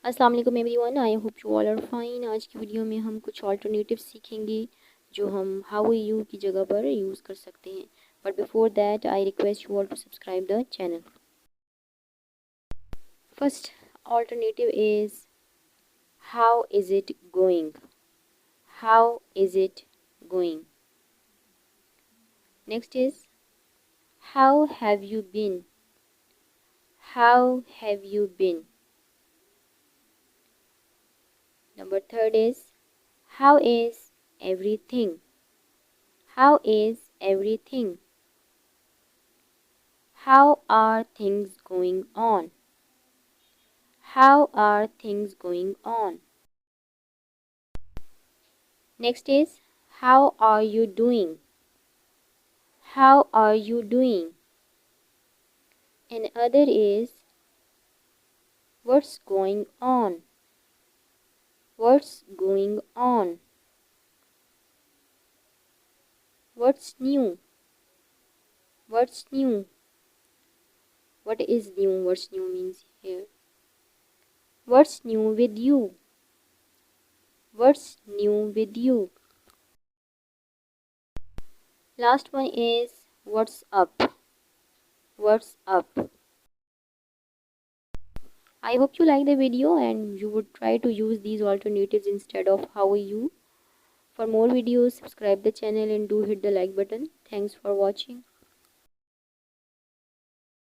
अस्सलाम वालेकुम everyone, I hope you all are fine. आज की वीडियो में हम कुछ ऑल्टरनेटिव सीखेंगे जो हम हाउ आर यू की जगह पर यूज़ कर सकते हैं। But before that I request you all to subscribe the channel. First alternative is how is it going. How is it going. Next is how have you been. How have you been. Number third is how is everything. How is everything. How are things going on. How are things going on. Next is how are you doing. How are you doing. And other is what's going on. What's going on. What's new. What's new. What is new? What's new means here. What's new with you. What's new with you. Last one is what's up. What's up. I hope you like the video and you would try to use these alternatives instead of how are you. For more videos, subscribe the channel and do hit the like button. Thanks for watching.